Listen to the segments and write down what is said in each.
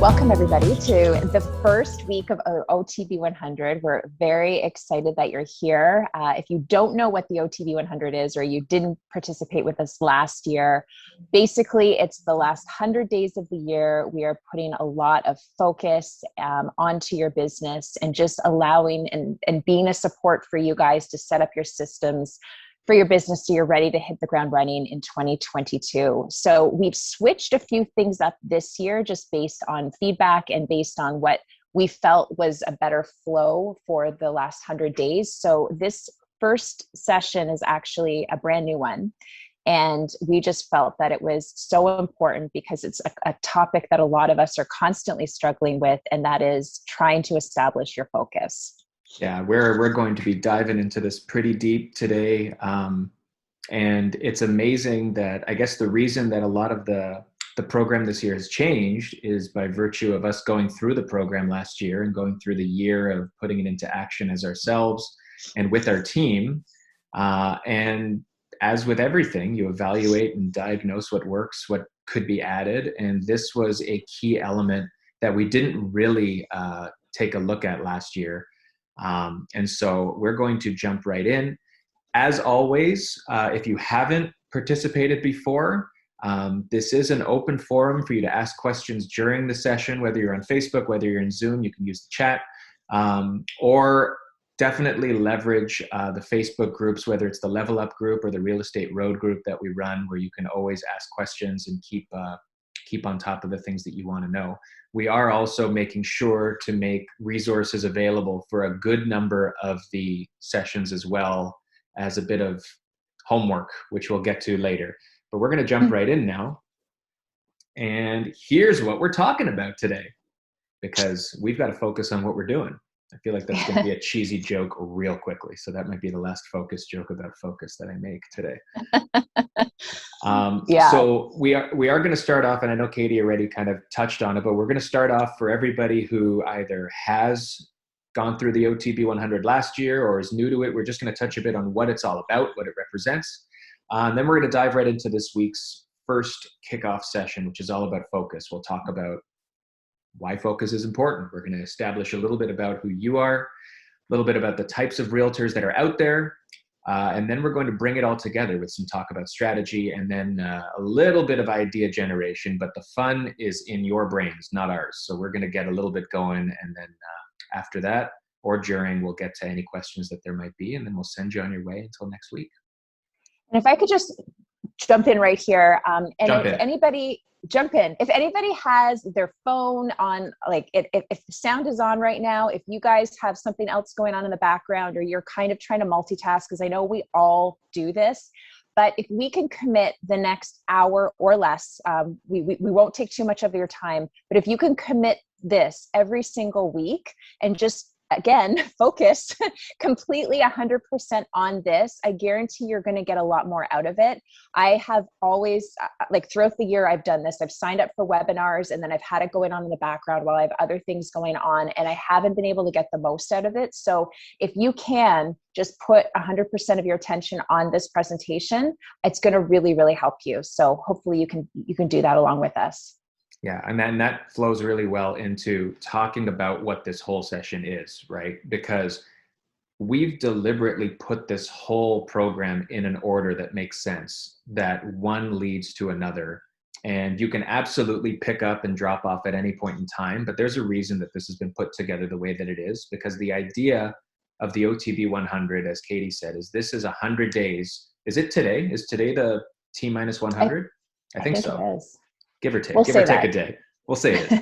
Welcome everybody to the first week of OTB 100. We're very excited that you're here. If you don't know what the OTB 100 is, or you didn't participate with us last year, basically it's the last 100 days of the year. We are putting a lot of focus onto your business and just allowing and being a support for you guys to set up your systems for your business so you're ready to hit the ground running in 2022. So we've switched a few things up this year just based on feedback and based on what we felt was a better flow for the last 100 days. So this first session is actually a brand new one. And we just felt that it was so important because it's a topic that a lot of us are constantly struggling with, and that is trying to establish your focus. Yeah, we're going to be diving into this pretty deep today. And it's amazing that I guess the reason that a lot of the program this year has changed is by virtue of us going through the program last year and going through the year of putting it into action as ourselves and with our team. And as with everything, you evaluate and diagnose what works, what could be added. And this was a key element that we didn't really take a look at last year. And so we're going to jump right in. As always, if you haven't participated before, this is an open forum for you to ask questions during the session, whether you're on Facebook, whether you're in Zoom, you can use the chat, or definitely leverage the Facebook groups, whether it's the Level Up group or the Real Estate Road group that we run, where you can always ask questions and keep on top of the things that you want to know. We are also making sure to make resources available for a good number of the sessions as well as a bit of homework, which we'll get to later. But we're going to jump right in now. And here's what we're talking about today, because we've got to focus on what we're doing. I feel like that's going to be a cheesy joke real quickly. So that might be the last focus joke about focus that I make today. Yeah. So we are going to start off, and I know Katie already kind of touched on it, but we're going to start off for everybody who either has gone through the OTB 100 last year or is new to it. We're just going to touch a bit on what it's all about, what it represents. And then we're going to dive right into this week's first kickoff session, which is all about focus. We'll talk about why focus is important. We're going to establish a little bit about who you are, a little bit about the types of realtors that are out there, and then we're going to bring it all together with some talk about strategy and then a little bit of idea generation, but the fun is in your brains, not ours. So we're going to get a little bit going, and then after that or during, we'll get to any questions that there might be, and then we'll send you on your way until next week. And if I could just jump in right here, if anybody has their phone on, like if the sound is on right now, if you guys have something else going on in the background, or you're kind of trying to multitask, because I know we all do this, but if we can commit the next hour or less, we won't take too much of your time, but if you can commit this every single week and just, again, focus completely 100% on this, I guarantee you're going to get a lot more out of it. I have always, throughout the year, I've done this. I've signed up for webinars, and then I've had it going on in the background while I have other things going on, and I haven't been able to get the most out of it. So if you can just put 100% of your attention on this presentation, it's going to really, really help you. So hopefully you can do that along with us. Yeah, and then that flows really well into talking about what this whole session is, right? Because we've deliberately put this whole program in an order that makes sense, that one leads to another. And you can absolutely pick up and drop off at any point in time, but there's a reason that this has been put together the way that it is, because the idea of the OTB 100, as Katie said, is this is 100 days. Is it today? Is today the T-minus 100? I think so. It is. Give or take, we'll give or take that. a day. We'll say it.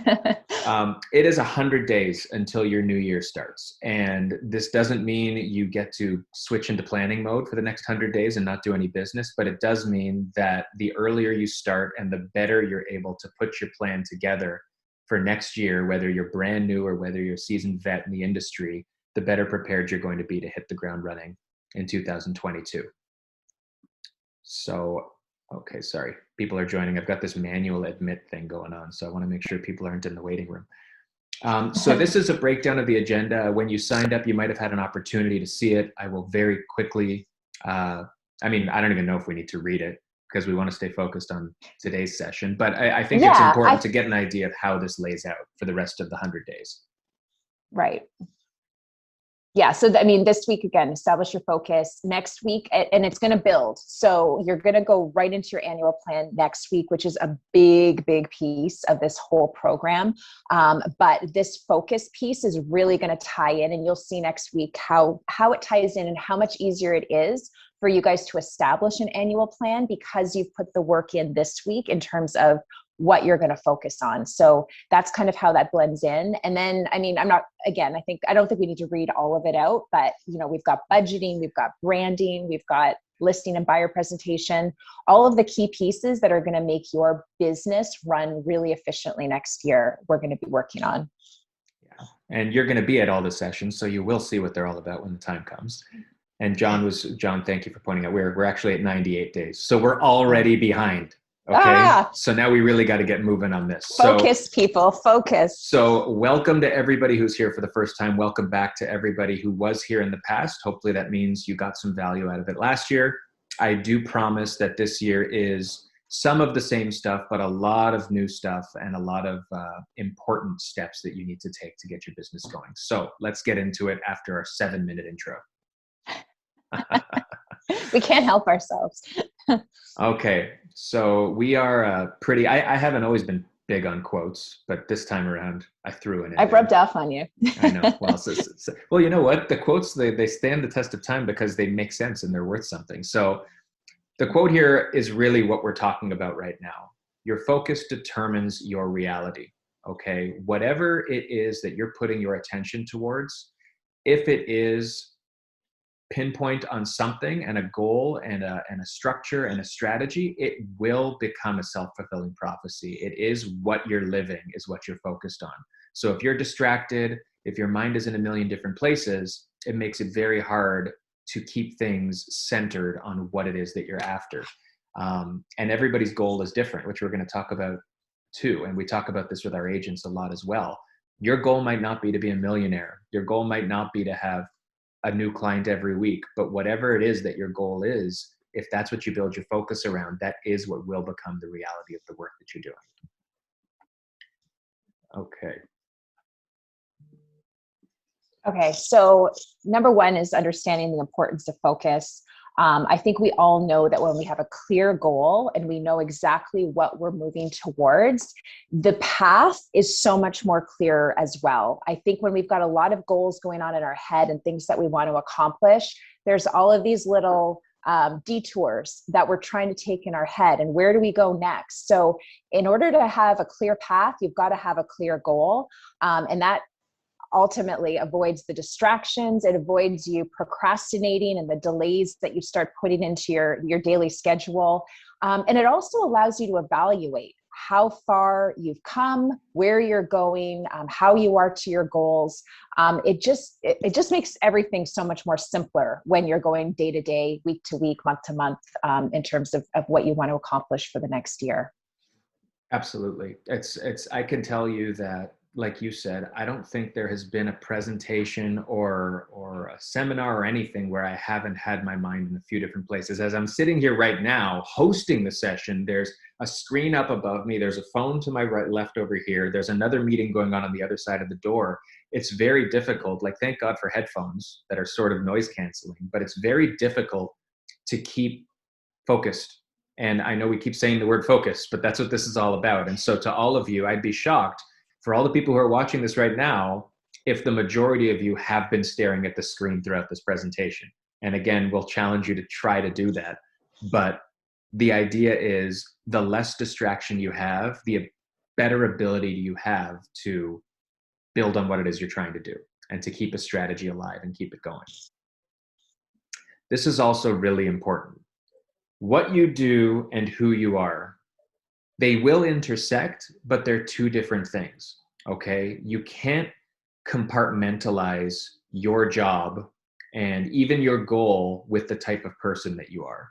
It is 100 days until your new year starts. And this doesn't mean you get to switch into planning mode for the next 100 days and not do any business, but it does mean that the earlier you start and the better you're able to put your plan together for next year, whether you're brand new or whether you're a seasoned vet in the industry, the better prepared you're going to be to hit the ground running in 2022. So, okay, sorry. People are joining. I've got this manual admit thing going on, so I want to make sure people aren't in the waiting room. So this is a breakdown of the agenda. When you signed up, you might have had an opportunity to see it. I will very quickly, I don't even know if we need to read it. because we want to stay focused on today's session. But I think it's Yeah, important to get an idea of how this lays out for the rest of the 100 days. right. Yeah. So, I mean, this week, again, establish your focus. Next week, and it's going to build. So you're going to go right into your annual plan next week, which is a big, big piece of this whole program. But this focus piece is really going to tie in, and you'll see next week how it ties in and how much easier it is for you guys to establish an annual plan because you've put the work in this week in terms of what you're going to focus on. So that's kind of how that blends in. And then, I mean, I don't think we need to read all of it out, but we've got budgeting, we've got branding, we've got listing and buyer presentation, all of the key pieces that are going to make your business run really efficiently next year, we're going to be working on. Yeah. And you're going to be at all the sessions, so you will see what they're all about when the time comes. And John, thank you for pointing out, we're actually at 98 days. So we're already behind. Okay. So now we really got to get moving on this. Focus, people, focus. So welcome to everybody who's here for the first time. Welcome back to everybody who was here in the past. Hopefully that means you got some value out of it last year. I do promise that this year is some of the same stuff, but a lot of new stuff and a lot of important steps that you need to take to get your business going. So let's get into it after our 7-minute intro. We can't help ourselves. Okay, so we are I haven't always been big on quotes, but this time around I threw in. I've rubbed off on you. I know. Well, you know what? The quotes, they stand the test of time because they make sense and they're worth something. So the quote here is really what we're talking about right now. Your focus determines your reality. Okay, whatever it is that you're putting your attention towards, if it is pinpoint on something and a goal and a structure and a strategy, it will become a self-fulfilling prophecy. It is what you're living, is what you're focused on. So if you're distracted, if your mind is in a million different places, it makes it very hard to keep things centered on what it is that you're after. And everybody's goal is different, which we're going to talk about too. And we talk about this with our agents a lot as well. Your goal might not be to be a millionaire. Your goal might not be to have a new client every week, but whatever it is that your goal is, if that's what you build your focus around, that is what will become the reality of the work that you're doing. Okay, so number one is understanding the importance of focus. I think we all know that when we have a clear goal and we know exactly what we're moving towards, the path is so much more clear as well. I think when we've got a lot of goals going on in our head and things that we want to accomplish, there's all of these little detours that we're trying to take in our head. And where do we go next? So in order to have a clear path, you've got to have a clear goal. And that ultimately avoids the distractions. It avoids you procrastinating and the delays that you start putting into your daily schedule. And it also allows you to evaluate how far you've come, where you're going, how you are to your goals. It just makes everything so much more simpler when you're going day to day, week to week, month to month, in terms of what you want to accomplish for the next year. Absolutely. I can tell you that, like you said, I don't think there has been a presentation or a seminar or anything where I haven't had my mind in a few different places. As I'm sitting here right now hosting the session, there's a screen up above me. There's a phone to my right, left over here. There's another meeting going on the other side of the door. It's very difficult. Like, thank God for headphones that are sort of noise canceling, but it's very difficult to keep focused. And I know we keep saying the word focus, but that's what this is all about. And so to all of you, I'd be shocked for all the people who are watching this right now, if the majority of you have been staring at the screen throughout this presentation. And again, we'll challenge you to try to do that. But the idea is, the less distraction you have, the better ability you have to build on what it is you're trying to do and to keep a strategy alive and keep it going. This is also really important. What you do and who you are, they will intersect, but they're two different things, okay? You can't compartmentalize your job and even your goal with the type of person that you are.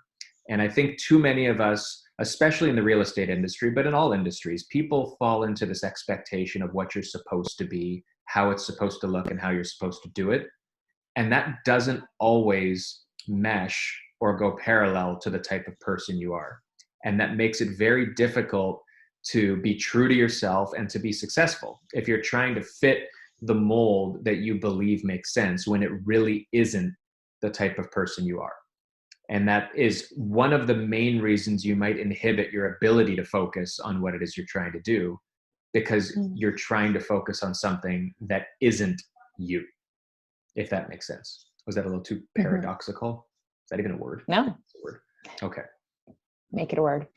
And I think too many of us, especially in the real estate industry, but in all industries, people fall into this expectation of what you're supposed to be, how it's supposed to look, and how you're supposed to do it. And that doesn't always mesh or go parallel to the type of person you are. And that makes it very difficult to be true to yourself and to be successful if you're trying to fit the mold that you believe makes sense when it really isn't the type of person you are. And that is one of the main reasons you might inhibit your ability to focus on what it is you're trying to do, because you're trying to focus on something that isn't you, if that makes sense. Was that a little too paradoxical? Is that even a word? No. It's a word. Okay. Make it a word.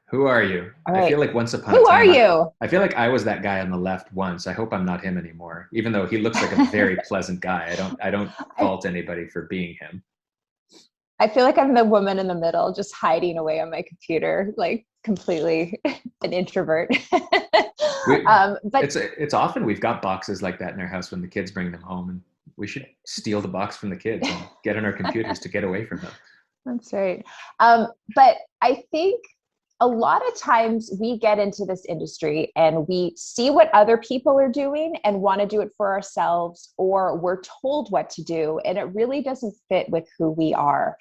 Who are you? All right. I feel like once upon a Who time, are you? I feel like I was that guy on the left once. I hope I'm not him anymore, even though he looks like a very pleasant guy. I don't fault anybody for being him. I feel like I'm the woman in the middle, just hiding away on my computer, like completely an introvert. But it's often we've got boxes like that in our house when the kids bring them home, and we should steal the box from the kids and get on our computers to get away from them. That's right. But I think a lot of times we get into this industry and we see what other people are doing and want to do it for ourselves, or we're told what to do, and it really doesn't fit with who we are.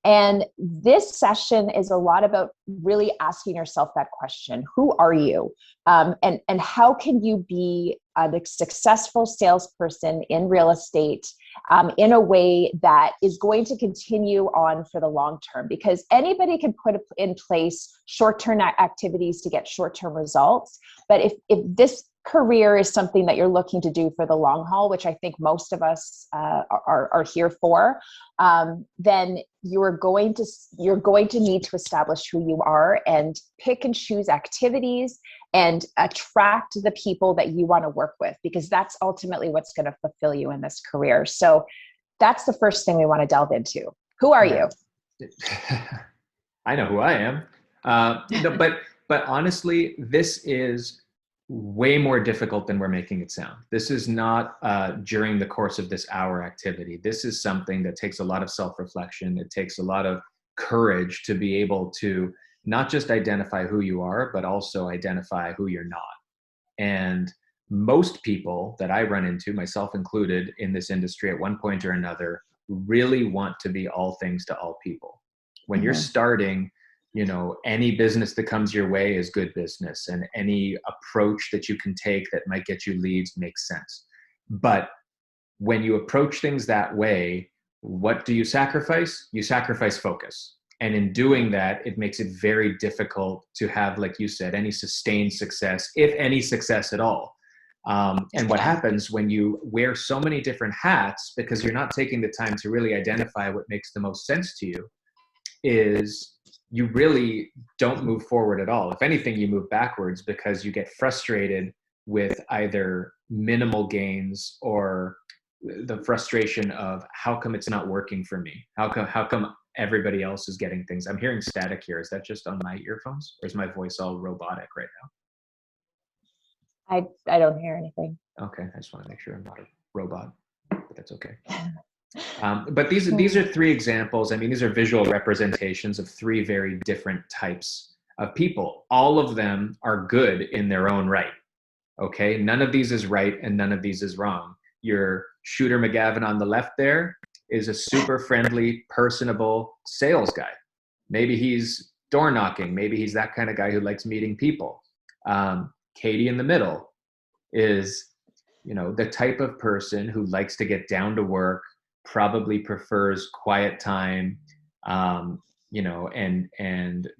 And this session is a lot about really asking yourself that question: who are you? And how can you be a successful salesperson in real estate in a way that is going to continue on for the long term? Because anybody can put in place short-term activities to get short-term results. But if this career is something that you're looking to do for the long haul, which I think most of us are here for, then you're going to need to establish who you are and pick and choose activities and attract the people that you want to work with, because that's ultimately what's going to fulfill you in this career. So that's the first thing we want to delve into. Who are you? I know who I am. But honestly, this is way more difficult than we're making it sound. This is not during the course of this hour activity. This is something that takes a lot of self-reflection. It takes a lot of courage to be able to not just identify who you are, but also identify who you're not. And most people that I run into, myself included, in this industry at one point or another, really want to be all things to all people. When you're starting, any business that comes your way is good business, and any approach that you can take that might get you leads makes sense. But when you approach things that way, what do you sacrifice? You sacrifice focus. And in doing that, it makes it very difficult to have, like you said, any sustained success, if any success at all. And what happens when you wear so many different hats, because you're not taking the time to really identify what makes the most sense to you, is you really don't move forward at all. If anything, you move backwards, because you get frustrated with either minimal gains or the frustration of, how come it's not working for me? How come everybody else is getting things? I'm hearing static here. Is that just on my earphones, or is my voice all robotic right I don't hear anything. now? Okay, I just want to make sure I'm not a robot, but that's okay. But these are three examples. I mean, these are visual representations of three very different types of people. All of them are good in their own right. Okay, none of these is right and none of these is wrong. Your Shooter McGavin on the left there is a super friendly, personable sales guy. Maybe he's door knocking. Maybe he's that kind of guy who likes meeting people. Katie in the middle is, the type of person who likes to get down to work, probably prefers quiet time, and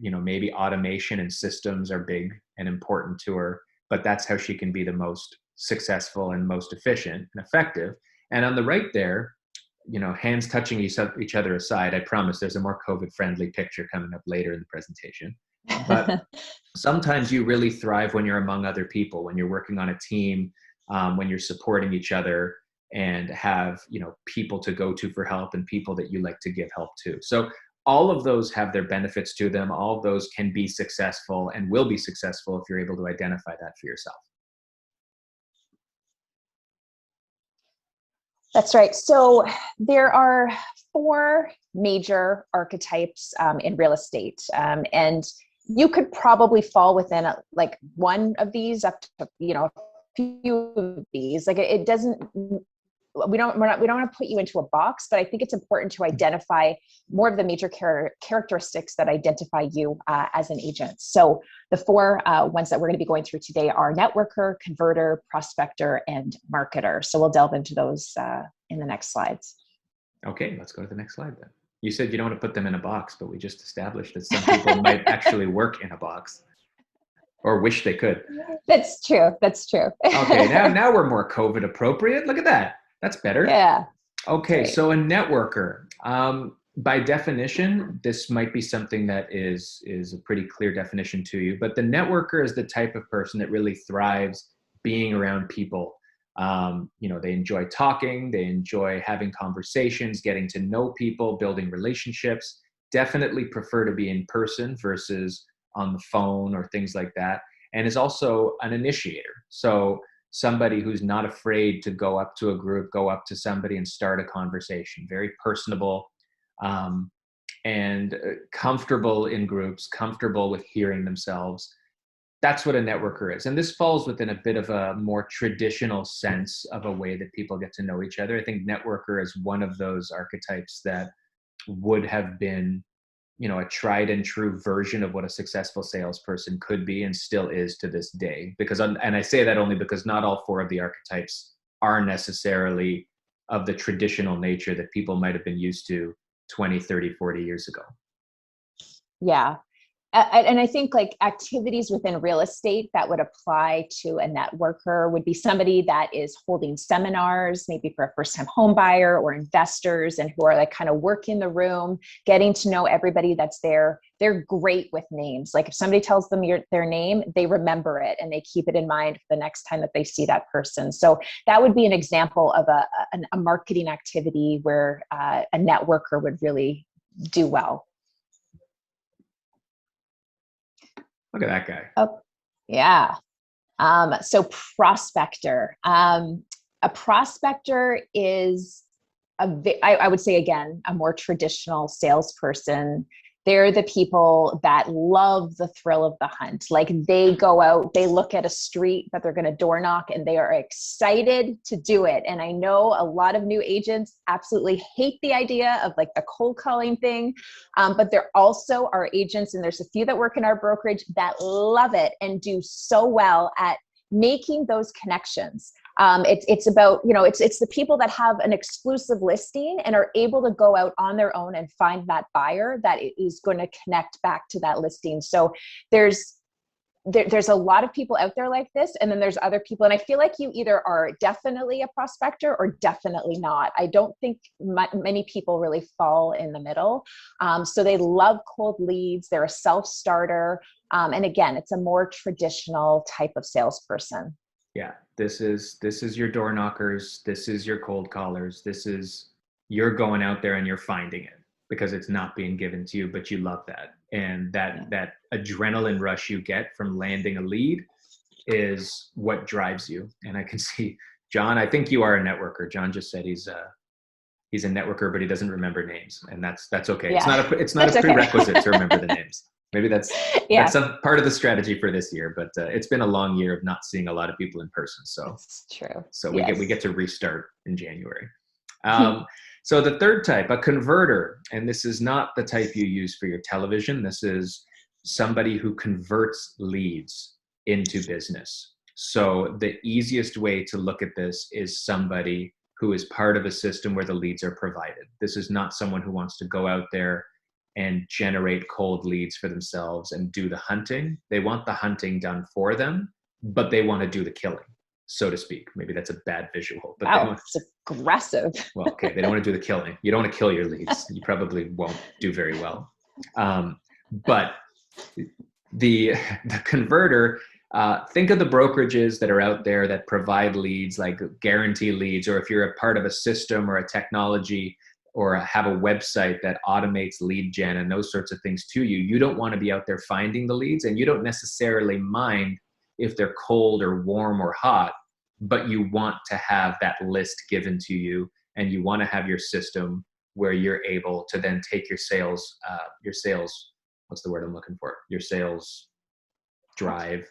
maybe automation and systems are big and important to her, but that's how she can be the most successful and most efficient and effective. And on the right there, hands touching each other aside, I promise there's a more COVID-friendly picture coming up later in the presentation. But sometimes you really thrive when you're among other people, when you're working on a team, when you're supporting each other, and have people to go to for help and people that you like to give help to. So all of those have their benefits to them. All of those can be successful and will be successful if you're able to identify that for yourself. That's right. So there are 4 major archetypes in real estate, and you could probably fall within like one of these, up to a few of these. Like it doesn't we don't want to put you into a box, but I think it's important to identify more of the major characteristics that identify you as an agent. So the four ones that we're going to be going through today are networker, converter, prospector, and marketer. So we'll delve into those in the next slides. Okay, let's go to the next slide then. You said you don't want to put them in a box, but we just established that some people might actually work in a box or wish they could. That's true. That's true. Okay, now we're more COVID appropriate. Look at that. That's better. Yeah. Okay, Great. so a networker. By definition, this might be something that is a pretty clear definition to you, but the networker is the type of person that really thrives being around people. They enjoy talking, they enjoy having conversations, getting to know people, building relationships, definitely prefer to be in person versus on the phone or things like that, and is also an initiator. So somebody who's not afraid to go up to a group, go up to somebody and start a conversation, very personable, and comfortable in groups, comfortable with hearing themselves. That's what a networker is. And this falls within a bit of a more traditional sense of a way that people get to know each other. I think networker is one of those archetypes that would have been, a tried and true version of what a successful salesperson could be and still is to this day. And I say that only because not all four of the archetypes are necessarily of the traditional nature that people might have been used to 20, 30, 40 years ago. Yeah. And I think like activities within real estate that would apply to a networker would be somebody that is holding seminars, maybe for a first-time home buyer or investors, and who are like kind of working the room, getting to know everybody that's there. They're great with names. Like if somebody tells them their name, they remember it and they keep it in mind the next time that they see that person. So that would be an example of a marketing activity where a networker would really do well. Look at that guy. Oh, yeah. So prospector. A prospector is I would say, again, a more traditional salesperson. They're the people that love the thrill of the hunt. Like they go out, they look at a street that they're going to door knock and they are excited to do it. And I know a lot of new agents absolutely hate the idea of like the cold calling thing. But there also are agents, and there's a few that work in our brokerage that love it and do so well at making those connections. It's about, it's the people that have an exclusive listing and are able to go out on their own and find that buyer that is going to connect back to that listing. So there's a lot of people out there like this. And then there's other people. And I feel like you either are definitely a prospector or definitely not. I don't think many people really fall in the middle. So they love cold leads. They're a self-starter. And again, it's a more traditional type of salesperson. Yeah, this is your door knockers. This is your cold callers. You're going out there and you're finding it because it's not being given to you, but you love that. And that adrenaline rush you get from landing a lead is what drives you. And I can see, John, I think you are a networker. John just said he's a networker, but he doesn't remember names, and that's okay. Yeah. It's not a prerequisite to remember the names. Maybe that's some part of the strategy for this year, but it's been a long year of not seeing a lot of people in person. So that's true. So we get to restart in January. So the third type, a converter, and this is not the type you use for your television. This is somebody who converts leads into business. So the easiest way to look at this is somebody who is part of a system where the leads are provided. This is not someone who wants to go out there and generate cold leads for themselves and do the hunting. They want the hunting done for them, but they want to do the killing, so to speak. Maybe that's a bad visual. But wow, it's aggressive. Well, okay, they don't want to do the killing. You don't want to kill your leads. You probably won't do very well. But the converter, think of the brokerages that are out there that provide leads, like guarantee leads, or if you're a part of a system or a technology or have a website that automates lead gen and those sorts of things to you, you don't want to be out there finding the leads, and you don't necessarily mind if they're cold or warm or hot, but you want to have that list given to you, and you want to have your system where you're able to then take your sales, what's the word I'm looking for? Your sales drive.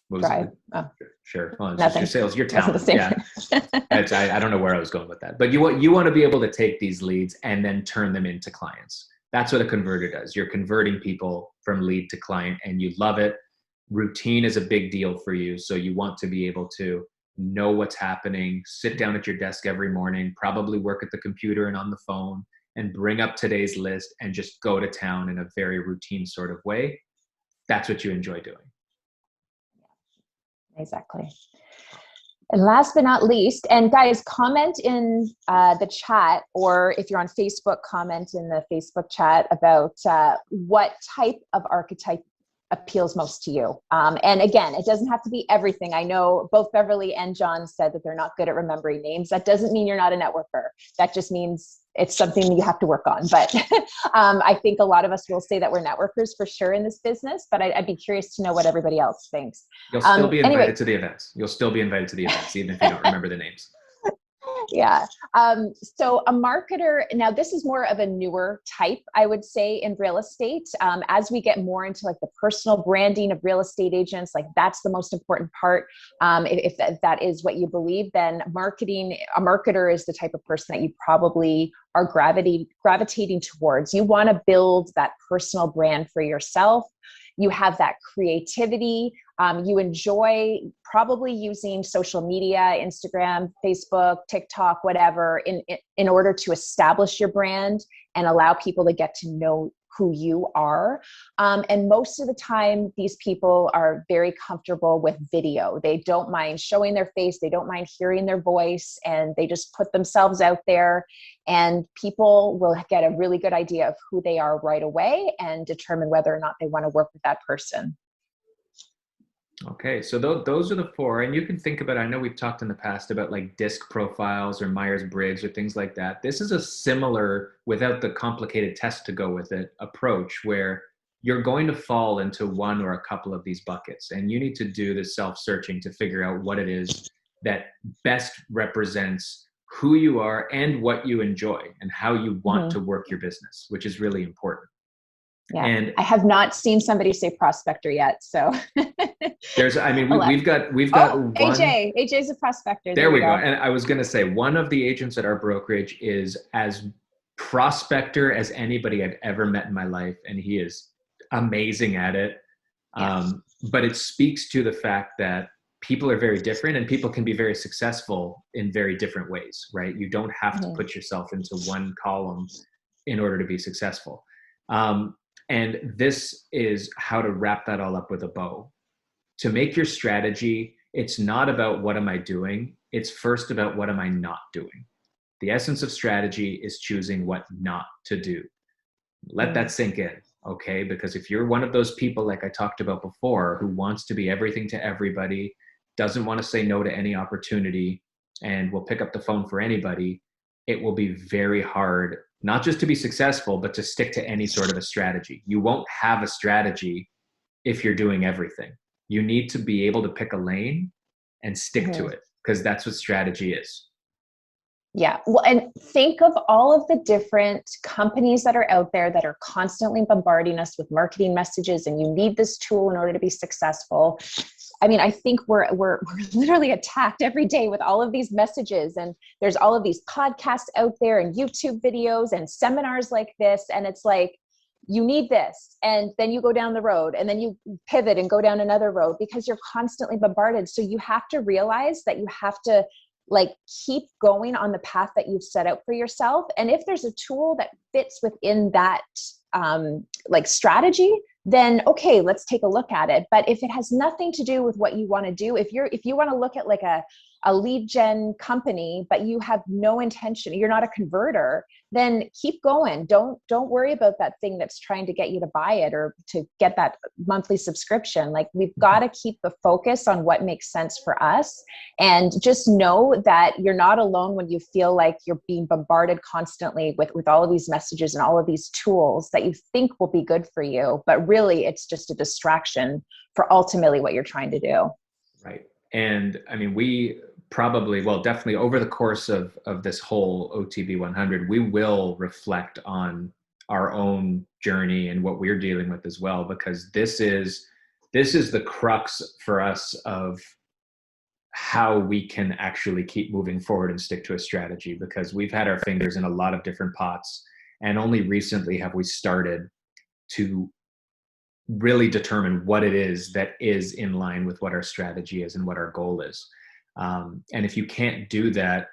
What was Drive. it? Oh, Sure. Well, it's just nothing. your sales, your Wasn't the talent. same. Yeah. I don't know where I was going with that, but you want to be able to take these leads and then turn them into clients. That's what a converter does. You're converting people from lead to client, and you love it. Routine is a big deal for you. So you want to be able to know what's happening, sit down at your desk every morning, probably work at the computer and on the phone, and bring up today's list and just go to town in a very routine sort of way. That's what you enjoy doing. Exactly. And last but not least, and guys, comment in the chat, or if you're on Facebook, comment in the Facebook chat about what type of archetype appeals most to you. And again, it doesn't have to be everything. I know both Beverly and John said that they're not good at remembering names. That doesn't mean you're not a networker. That just means it's something you have to work on. But I think a lot of us will say that we're networkers for sure in this business, but I'd be curious to know what everybody else thinks. You'll still be invited to the events. You'll still be invited to the events, even if you don't remember the names. Yeah. So a marketer, now this is more of a newer type, I would say, in real estate. As we get more into like the personal branding of real estate agents, like that's the most important part. If that is what you believe, then a marketer is the type of person that you probably are gravitating towards. You want to build that personal brand for yourself. You have that creativity. You enjoy probably using social media, Instagram, Facebook, TikTok, whatever, in order to establish your brand and allow people to get to know who you are. And most of the time, these people are very comfortable with video. They don't mind showing their face. They don't mind hearing their voice, and they just put themselves out there, and people will get a really good idea of who they are right away and determine whether or not they want to work with that person. Okay, so those are the four, and you can think about, I know we've talked in the past about like DISC profiles or Myers-Briggs or things like that. This is a similar, without the complicated test to go with it, approach where you're going to fall into one or a couple of these buckets, and you need to do the self-searching to figure out what it is that best represents who you are and what you enjoy and how you want to work your business, which is really important. Yeah, and I have not seen somebody say Prospector yet, so we've got one. AJ's a Prospector. There we go. And I was going to say, one of the agents at our brokerage is as Prospector as anybody I've ever met in my life, and he is amazing at it. Yes. But it speaks to the fact that people are very different, and people can be very successful in very different ways, right? You don't have to put yourself into one column in order to be successful. And this is how to wrap that all up with a bow. To make your strategy, it's not about what am I doing, it's first about what am I not doing. The essence of strategy is choosing what not to do. Let that sink in, okay? Because if you're one of those people, like I talked about before, who wants to be everything to everybody, doesn't want to say no to any opportunity, and will pick up the phone for anybody, it will be very hard, not just to be successful, but to stick to any sort of a strategy. You won't have a strategy if you're doing everything. You need to be able to pick a lane and stick to it, because that's what strategy is. Yeah. Well, and think of all of the different companies that are out there that are constantly bombarding us with marketing messages, and you need this tool in order to be successful. I mean, I think we're literally attacked every day with all of these messages, and there's all of these podcasts out there and YouTube videos and seminars like this. And it's like, you need this. And then you go down the road, and then you pivot and go down another road, because you're constantly bombarded. So you have to realize that you have to like keep going on the path that you've set out for yourself. And if there's a tool that fits within that like strategy, then okay, let's take a look at it. But if it has nothing to do with what you want to do, if you want to look at like a lead gen company, but you have no intention, you're not a converter, then keep going. Don't worry about that thing that's trying to get you to buy it or to get that monthly subscription. Like, we've got to keep the focus on what makes sense for us. And just know that you're not alone when you feel like you're being bombarded constantly with all of these messages and all of these tools that you think will be good for you. But really, it's just a distraction for ultimately what you're trying to do. Right. And I mean, we probably, well, definitely over the course of this whole OTB 100, we will reflect on our own journey and what we're dealing with as well, because this is this is the crux for us of how we can actually keep moving forward and stick to a strategy, because we've had our fingers in a lot of different pots, and only recently have we started to really determine what it is that is in line with what our strategy is and what our goal is. And if you can't do that,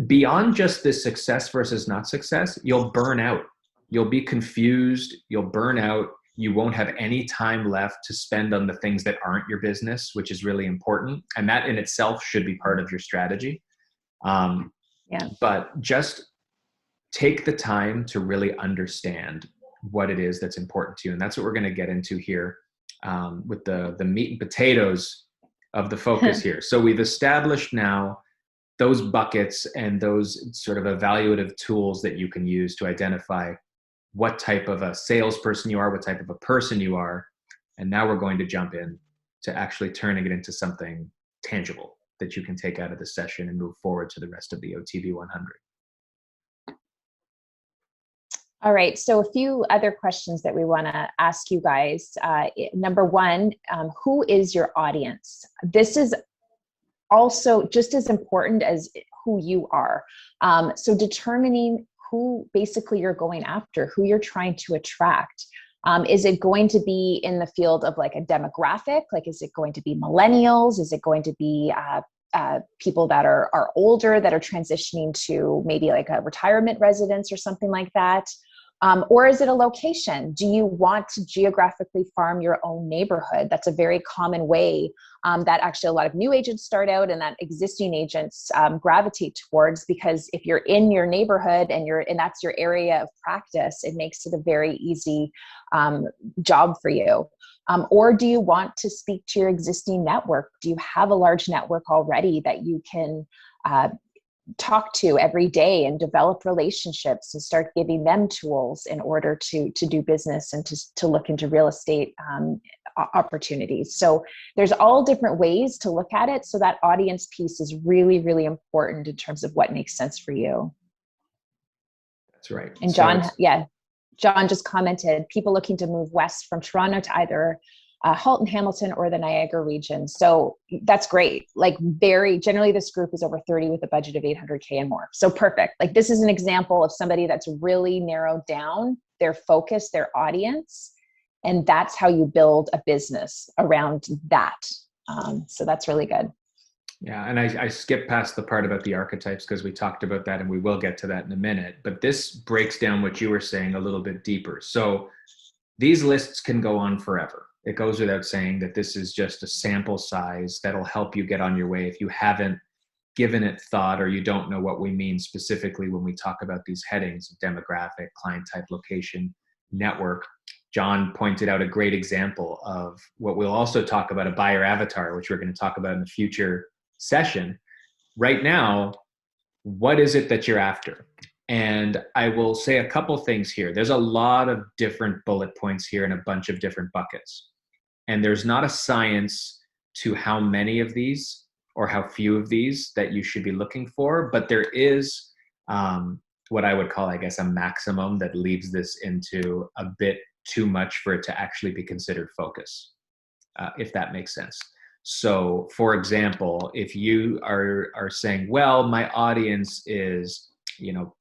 beyond just the success versus not success, you'll burn out. You'll be confused. You'll burn out. You won't have any time left to spend on the things that aren't your business, which is really important. And that in itself should be part of your strategy. But just take the time to really understand what it is that's important to you. And that's what we're going to get into here with the meat and potatoes of the focus here. So we've established now those buckets and those sort of evaluative tools that you can use to identify what type of a salesperson you are, what type of a person you are. And now we're going to jump in to actually turning it into something tangible that you can take out of the session and move forward to the rest of the OTB 100. All right, so a few other questions that we want to ask you guys. Number one, who is your audience? This is also just as important as who you are. So determining who basically you're going after, who you're trying to attract. Is it going to be in the field of like a demographic? Like, is it going to be millennials? Is it going to be people that are older, that are transitioning to maybe like a retirement residence or something like that? Or is it a location? Do you want to geographically farm your own neighborhood? That's a very common way that actually a lot of new agents start out, and that existing agents gravitate towards, because if you're in your neighborhood and that's your area of practice, it makes it a very easy job for you. Or do you want to speak to your existing network? Do you have a large network already that you can talk to every day and develop relationships and start giving them tools in order to do business and to look into real estate opportunities? So there's all different ways to look at it. So that audience piece is really, really important in terms of what makes sense for you. That's right. And John, John just commented, people looking to move west from Toronto to either Halton, Hamilton, or the Niagara region. So that's great. Like, very generally, this group is over 30 with a budget of 800K and more. So perfect. Like, this is an example of somebody that's really narrowed down their focus, their audience, and that's how you build a business around that. So that's really good. Yeah, and I skipped past the part about the archetypes because we talked about that, and we will get to that in a minute. But this breaks down what you were saying a little bit deeper. So these lists can go on forever. It goes without saying that this is just a sample size that'll help you get on your way if you haven't given it thought, or you don't know what we mean specifically when we talk about these headings: demographic, client type, location, network. John pointed out a great example of what we'll also talk about, a buyer avatar, which we're going to talk about in the future session. Right now, what is it that you're after? And I will say a couple things here. There's a lot of different bullet points here and a bunch of different buckets. And there's not a science to how many of these or how few of these that you should be looking for, but there is what I would call, I guess, a maximum that leaves this into a bit too much for it to actually be considered focus, if that makes sense. So, for example, if you are saying, well, my audience is,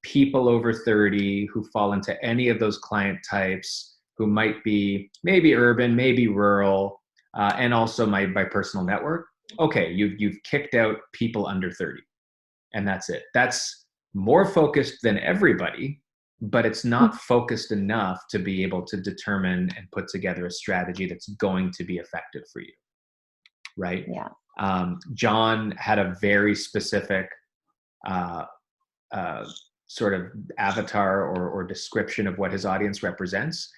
people over 30 who fall into any of those client types, who might be maybe urban, maybe rural, and also my personal network. Okay, you've kicked out people under 30, and that's it. That's more focused than everybody, but it's not focused enough to be able to determine and put together a strategy that's going to be effective for you, right? Yeah. John had a very specific sort of avatar or description of what his audience represents.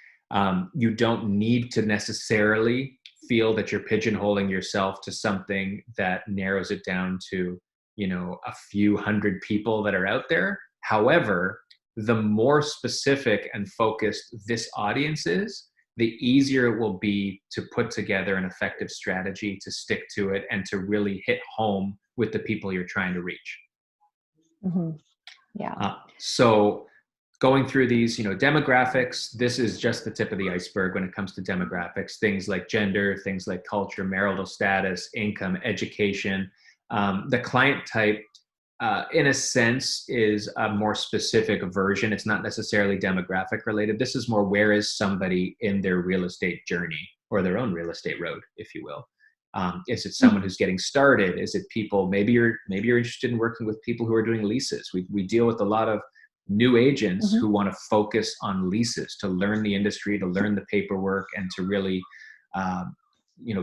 You don't need to necessarily feel that you're pigeonholing yourself to something that narrows it down to, a few hundred people that are out there. However, the more specific and focused this audience is, the easier it will be to put together an effective strategy, to stick to it, and to really hit home with the people you're trying to reach. Mm-hmm. Yeah. So going through these, demographics. This is just the tip of the iceberg when it comes to demographics. Things like gender, things like culture, marital status, income, education. The client type, in a sense, is a more specific version. It's not necessarily demographic related. This is more, where is somebody in their real estate journey or their own real estate road, if you will. Is it someone who's getting started? Is it people, maybe you're interested in working with people who are doing leases. We deal with a lot of new agents who want to focus on leases, to learn the industry, to learn the paperwork, and to really,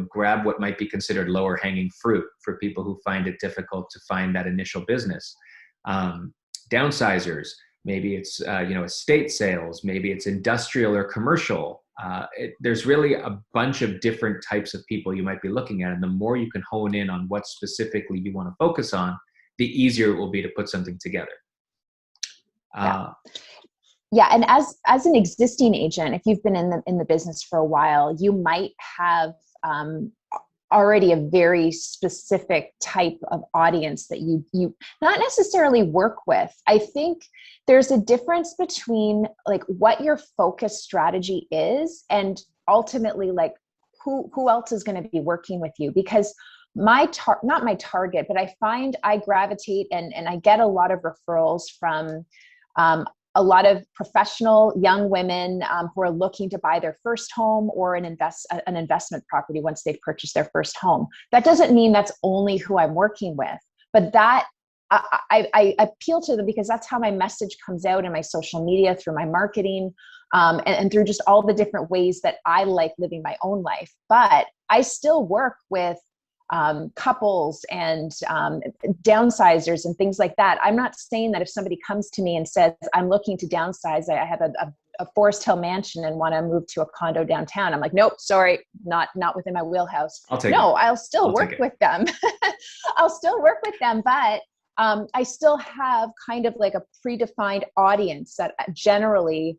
grab what might be considered lower hanging fruit for people who find it difficult to find that initial business. Downsizers, maybe it's, estate sales, maybe it's industrial or commercial. There's really a bunch of different types of people you might be looking at. And the more you can hone in on what specifically you want to focus on, the easier it will be to put something together. Yeah, and as an existing agent, if you've been in the business for a while, you might have already a very specific type of audience that you not necessarily work with. I think there's a difference between like what your focus strategy is and ultimately like who else is going to be working with you, because not my target, but I find I gravitate and I get a lot of referrals from a lot of professional young women who are looking to buy their first home or an investment property once they've purchased their first home. That doesn't mean that's only who I'm working with, but that I appeal to them because that's how my message comes out in my social media, through my marketing, and through just all the different ways that I like living my own life. But I still work with couples and downsizers and things like that. I'm not saying that if somebody comes to me and says, I'm looking to downsize, I have a Forest Hill mansion and want to move to a condo downtown, I'm like, nope, sorry, not within my wheelhouse. I'll still work with them. I'll still work with them, but I still have kind of like a predefined audience that generally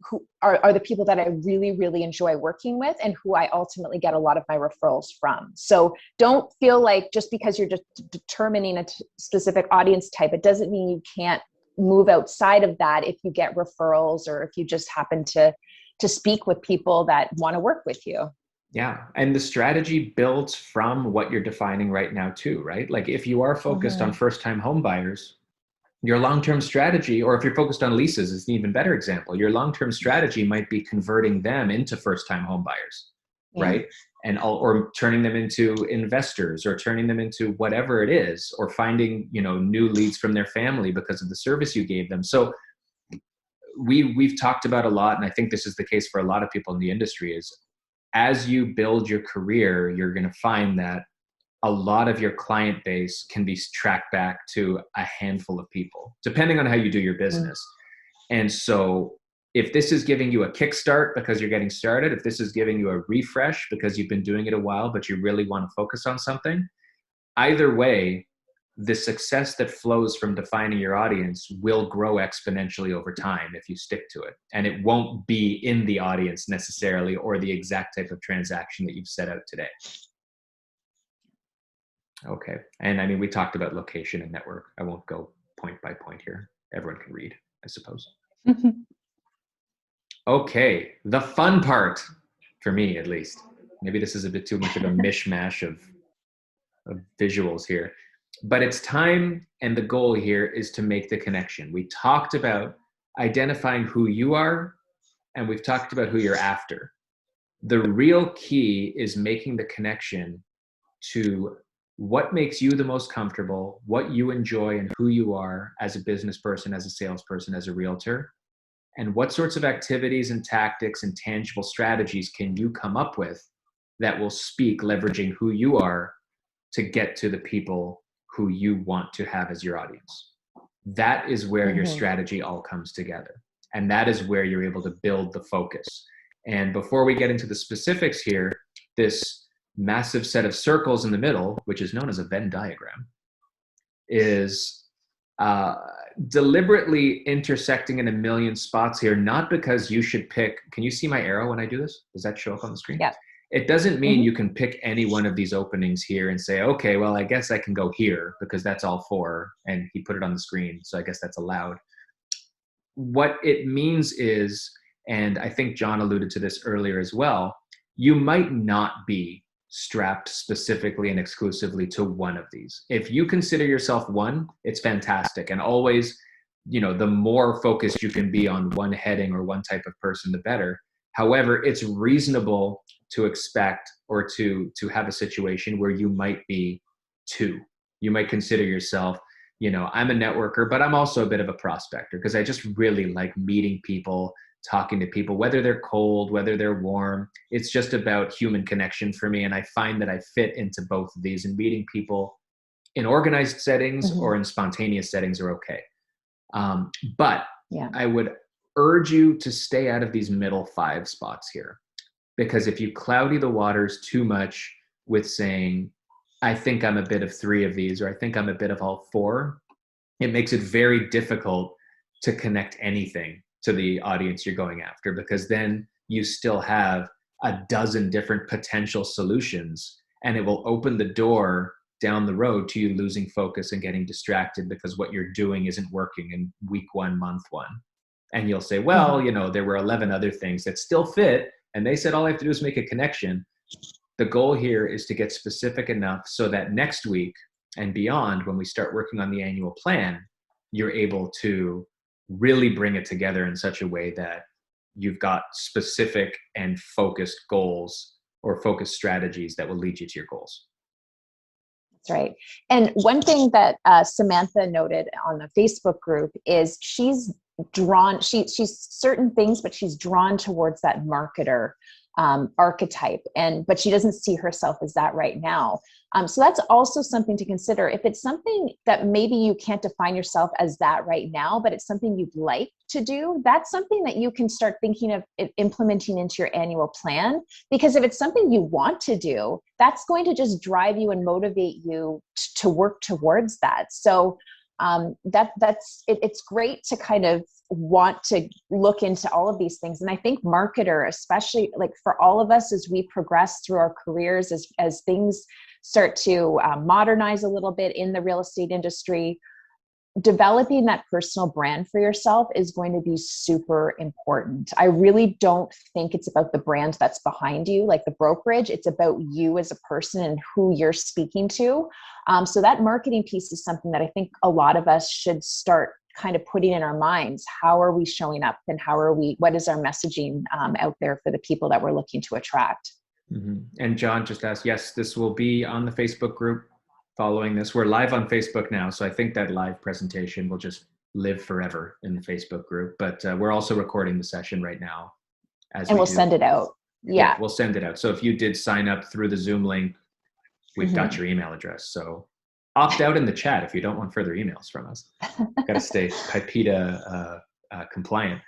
who are the people that I really, really enjoy working with and who I ultimately get a lot of my referrals from. So don't feel like just because you're just determining a specific audience type, it doesn't mean you can't move outside of that if you get referrals or if you just happen to speak with people that want to work with you. Yeah. And the strategy builds from what you're defining right now too, right? Like if you are focused on first-time home buyers, your long-term strategy, or if you're focused on leases, is an even better example. Your long-term strategy might be converting them into first-time home buyers, right? Or turning them into investors, or turning them into whatever it is, or finding, new leads from their family because of the service you gave them. So we've talked about a lot, and I think this is the case for a lot of people in the industry, is as you build your career, you're going to find that a lot of your client base can be tracked back to a handful of people, depending on how you do your business. And so if this is giving you a kickstart because you're getting started, if this is giving you a refresh because you've been doing it a while, but you really want to focus on something, either way, the success that flows from defining your audience will grow exponentially over time if you stick to it. And it won't be in the audience necessarily, or the exact type of transaction that you've set out today. Okay. And I mean, we talked about location and network. I won't go point by point here. Everyone can read, I suppose. Okay. The fun part, for me at least. Maybe this is a bit too much of a mishmash of visuals here. But it's time, and the goal here is to make the connection. We talked about identifying who you are, and we've talked about who you're after. The real key is making the connection to what makes you the most comfortable, what you enjoy, and who you are as a business person, as a salesperson, as a realtor, and what sorts of activities and tactics and tangible strategies can you come up with that will speak, leveraging who you are to get to the people who you want to have as your audience. That is where your strategy all comes together. And that is where you're able to build the focus. And before we get into the specifics here, this massive set of circles in the middle, which is known as a Venn diagram, is deliberately intersecting in a million spots here, not because you should pick. Can you see my arrow when I do this? Does that show up on the screen? Yeah. It doesn't mean you can pick any one of these openings here and say, okay, well, I guess I can go here because that's all four. And he put it on the screen, so I guess that's allowed. what it means is, and I think John alluded to this earlier as well, you might not be strapped specifically and exclusively to one of these. If you consider yourself one, it's fantastic. And always, the more focused you can be on one heading or one type of person, the better. However, it's reasonable to expect or to have a situation where you might be two. You might consider yourself, I'm a networker, but I'm also a bit of a prospector because I just really like meeting people, talking to people, whether they're cold, whether they're warm. It's just about human connection for me. And I find that I fit into both of these, and meeting people in organized settings or in spontaneous settings are okay. But Yeah. I would urge you to stay out of these middle 5 spots here, because if you cloudy the waters too much with saying, I think I'm a bit of 3 of these, or I think I'm a bit of all 4, it makes it very difficult to connect anything to the audience you're going after, because then you still have a dozen different potential solutions, and it will open the door down the road to you losing focus and getting distracted because what you're doing isn't working in week 1, month 1. And you'll say, well, there were 11 other things that still fit, and they said all I have to do is make a connection. The goal here is to get specific enough so that next week and beyond, when we start working on the annual plan, you're able to really bring it together in such a way that you've got specific and focused goals or focused strategies that will lead you to your goals. That's right. And one thing that Samantha noted on the Facebook group is she's certain things, but she's drawn towards that marketer archetype, but she doesn't see herself as that right now. So that's also something to consider. If it's something that maybe you can't define yourself as that right now, but it's something you'd like to do, that's something that you can start thinking of implementing into your annual plan. Because if it's something you want to do, that's going to just drive you and motivate you to work towards that. So it's great to kind of want to look into all of these things. And I think marketer, especially like for all of us, as we progress through our careers, as things start to modernize a little bit in the real estate industry, developing that personal brand for yourself is going to be super important. I really don't think it's about the brand that's behind you, like the brokerage. It's about you as a person and who you're speaking to. So that marketing piece is something that I think a lot of us should start kind of putting in our minds. How are we showing up, and what is our messaging out there for the people that we're looking to attract? Mm-hmm. And John just asked, yes, this will be on the Facebook group following this. We're live on Facebook now, so I think that live presentation will just live forever in the Facebook group. But we're also recording the session right now. And we'll send it out. Yeah, we'll send it out. So if you did sign up through the Zoom link, we've got your email address. So opt out in the chat if you don't want further emails from us. Got to stay PIPEDA compliant.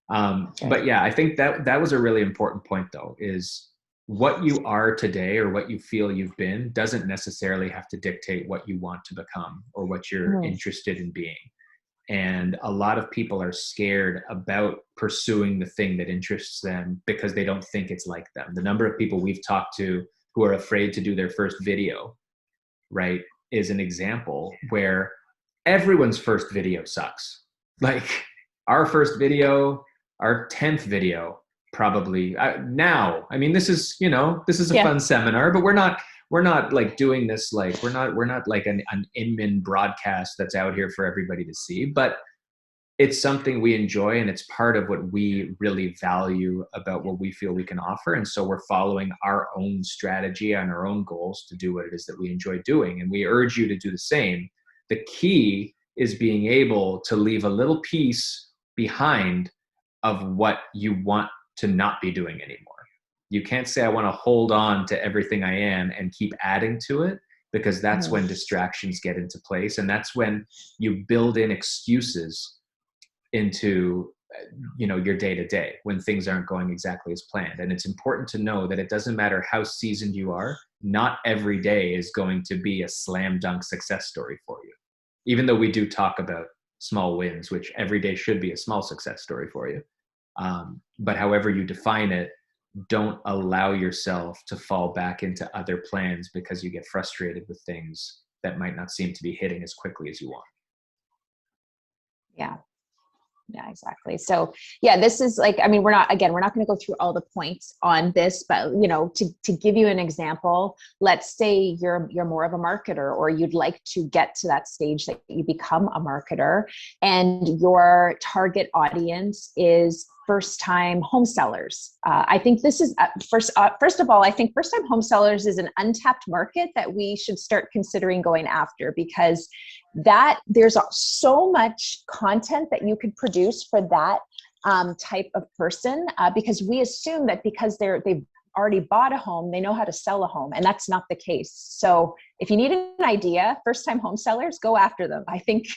But yeah, I think that was a really important point, though, is what you are today or what you feel you've been doesn't necessarily have to dictate what you want to become or what you're interested in being. And a lot of people are scared about pursuing the thing that interests them because they don't think it's like them. The number of people we've talked to who are afraid to do their first video, right, is an example where everyone's first video sucks. Like our first video, our 10th video, probably now. I mean, this is a fun seminar, but we're not like doing this like we're not like an Inman broadcast that's out here for everybody to see, but it's something we enjoy and it's part of what we really value about what we feel we can offer. And so we're following our own strategy and our own goals to do what it is that we enjoy doing. And we urge you to do the same. The key is being able to leave a little piece behind of what you want to not be doing anymore. You can't say, I want to hold on to everything I am and keep adding to it, because that's when distractions get into place. And that's when you build in excuses into your day-to-day when things aren't going exactly as planned. And it's important to know that it doesn't matter how seasoned you are, not every day is going to be a slam dunk success story for you. Even though we do talk about small wins, which every day should be a small success story for you. But however you define it, don't allow yourself to fall back into other plans because you get frustrated with things that might not seem to be hitting as quickly as you want. Yeah. Yeah, exactly. So yeah, this is like, I mean, we're not going to go through all the points on this, but to give you an example, let's say you're more of a marketer, or you'd like to get to that stage that you become a marketer, and your target audience is first-time home sellers. I think this is first of all, I think first-time home sellers is an untapped market that we should start considering going after, because that there's so much content that you could produce for that type of person, because we assume that because they've already bought a home, they know how to sell a home, and that's not the case. So if you need an idea, first-time home sellers, go after them. I think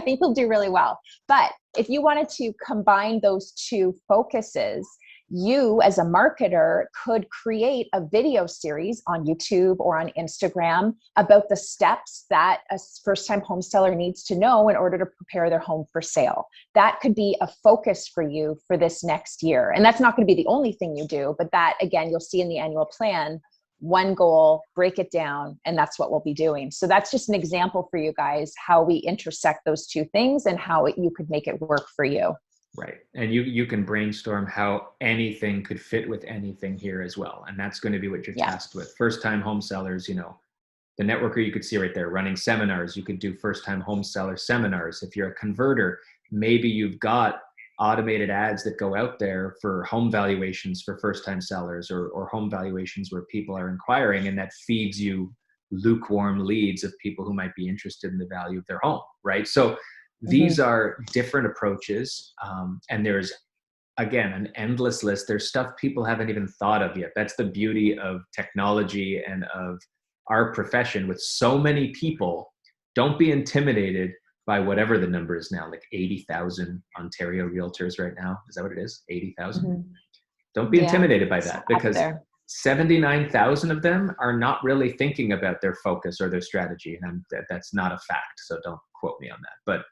they'll do really well. But if you wanted to combine those two focuses, you as a marketer could create a video series on YouTube or on Instagram about the steps that a first-time home seller needs to know in order to prepare their home for sale. That could be a focus for you for this next year. And that's not going to be the only thing you do, but that, again, you'll see in the annual plan, one goal, break it down, and that's what we'll be doing. So that's just an example for you guys, how we intersect those two things and how you could make it work for you. Right. And you can brainstorm how anything could fit with anything here as well. And that's going to be what you're tasked with. First-time home sellers, the Nerworker you could see right there, running seminars. You could do first-time home seller seminars. If you're a converter, maybe you've got automated ads that go out there for home valuations for first-time sellers, or home valuations where people are inquiring, and that feeds you lukewarm leads of people who might be interested in the value of their home, right? So these are different approaches. And there's, again, an endless list. There's stuff people haven't even thought of yet. That's the beauty of technology and of our profession. With so many people, don't be intimidated by whatever the number is now, like 80,000 Ontario realtors right now. Is that what it is? 80,000? Don't be intimidated by that, because 79,000 of them are not really thinking about their focus or their strategy. And that's not a fact, so don't quote me on that. But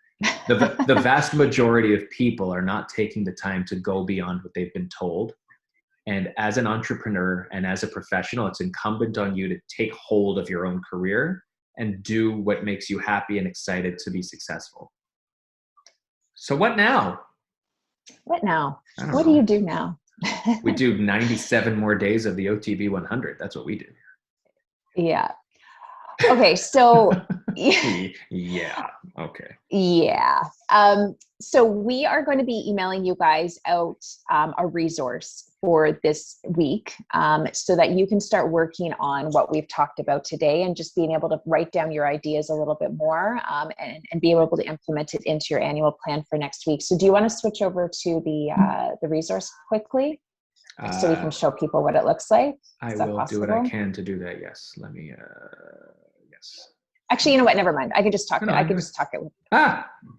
the vast majority of people are not taking the time to go beyond what they've been told. And as an entrepreneur and as a professional, it's incumbent on you to take hold of your own career and do what makes you happy and excited to be successful. So what now? What now? What do you do now? We do 97 more days of the OTB 100. That's what we do. Yeah. Okay. So yeah. Okay. Yeah. So we are going to be emailing you guys out a resource for this week, so that you can start working on what we've talked about today, and just being able to write down your ideas a little bit more, and be able to implement it into your annual plan for next week. So do you want to switch over to the resource quickly, so we can show people what it looks like? I will do what I can to do that. Yes. Let me, yes. Actually, you know what? Never mind. I can just talk it. I can just talk it.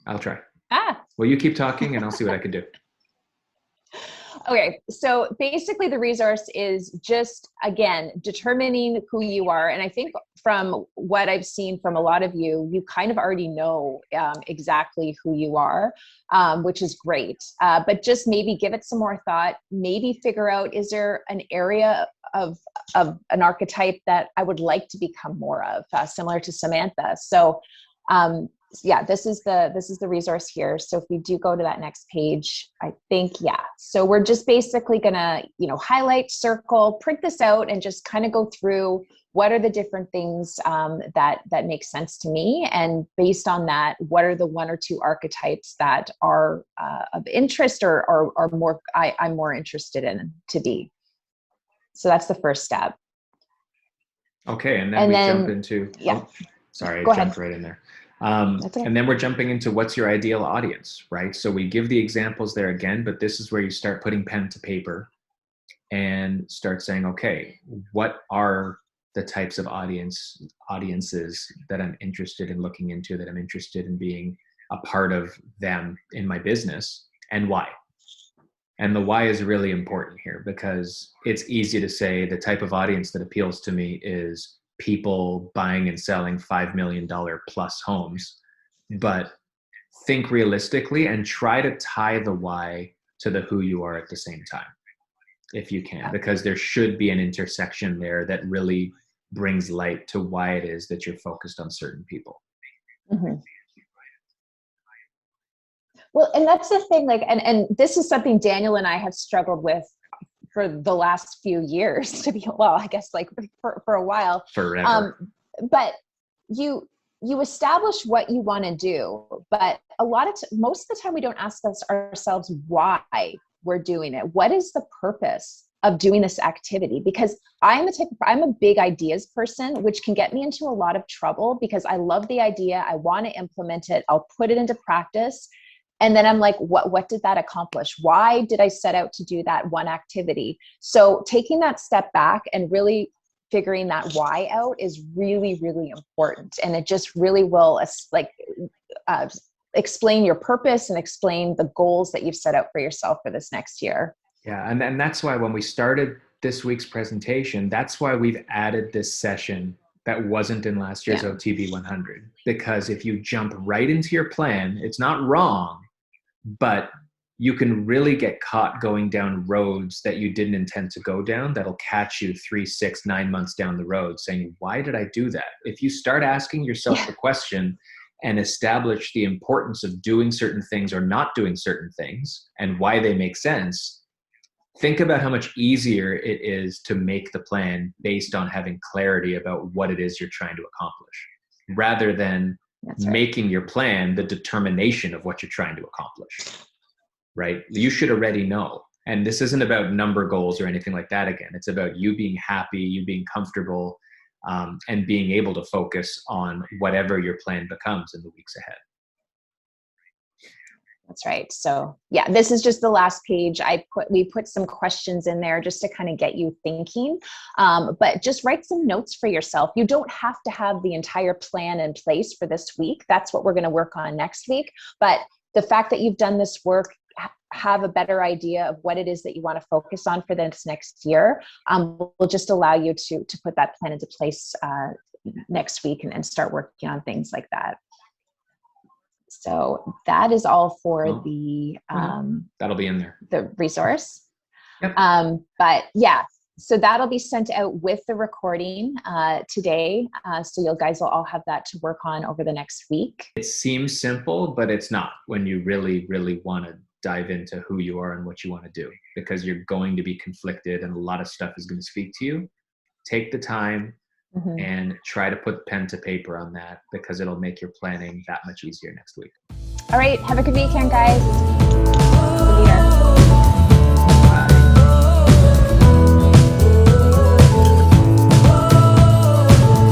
I'll try. Well, you keep talking and I'll see what I can do. Okay. So basically the resource is just, again, determining who you are. And I think from what I've seen from a lot of you, you kind of already know exactly who you are, which is great. But just maybe give it some more thought, maybe figure out, is there an area of an archetype that I would like to become more of, similar to Samantha. So yeah, this is the resource here. So if we do go to that next page, I think, yeah. So we're just basically gonna, highlight, circle, print this out, and just kind of go through what are the different things that make sense to me. And based on that, what are the one or two archetypes that are of interest, or are more, I'm more interested in to be. So that's the first step. Okay, and then we jump into, sorry, I jumped right in there. Okay. And then we're jumping into what's your ideal audience, right? So we give the examples there again, but this is where you start putting pen to paper and start saying, okay, what are the types of audiences that I'm interested in looking into, that I'm interested in being a part of them in my business, and why? And the why is really important here, because it's easy to say the type of audience that appeals to me is people buying and selling $5 million plus homes. But think realistically and try to tie the why to the who you are at the same time, if you can, because there should be an intersection there that really brings light to why it is that you're focused on certain people. Mm-hmm. Well, and that's the thing, like, and this is something Daniel and I have struggled with for the last few years, to be, well, I guess like for a while. Forever. But you establish what you want to do, but most of the time we don't ask ourselves why we're doing it. What is the purpose of doing this activity? Because I'm a big ideas person, which can get me into a lot of trouble because I love the idea. I want to implement it. I'll put it into practice. And then I'm like, what did that accomplish? Why did I set out to do that one activity? So taking that step back and really figuring that why out is really, really important. And it just really will explain your purpose and explain the goals that you've set out for yourself for this next year. Yeah, and that's why when we started this week's presentation, that's why we've added this session that wasn't in last year's OTB 100. Because if you jump right into your plan, it's not wrong, but you can really get caught going down roads that you didn't intend to go down that'll catch you 3, 6, 9 months down the road saying, why did I do that? If you start asking yourself the question and establish the importance of doing certain things or not doing certain things and why they make sense, think about how much easier it is to make the plan based on having clarity about what it is you're trying to accomplish, rather than making your plan the determination of what you're trying to accomplish, right? You should already know. And this isn't about number goals or anything like that. Again, it's about you being happy, you being comfortable, and being able to focus on whatever your plan becomes in the weeks ahead. That's right. So yeah, this is just the last page. We put some questions in there just to kind of get you thinking, but just write some notes for yourself. You don't have to have the entire plan in place for this week. That's what we're going to work on next week. But the fact that you've done this work, have a better idea of what it is that you want to focus on for this next year, will just allow you to put that plan into place next week and start working on things like that. So that is all for the that'll be in there, the resource. Yep. But yeah, so that'll be sent out with the recording today. So you guys will all have that to work on over the next week. It seems simple, but it's not when you really, really want to dive into who you are and what you want to do, because you're going to be conflicted and a lot of stuff is going to speak to you. Take the time and try to put pen to paper on that, because it'll make your planning that much easier next week. All right. Have a good weekend, guys.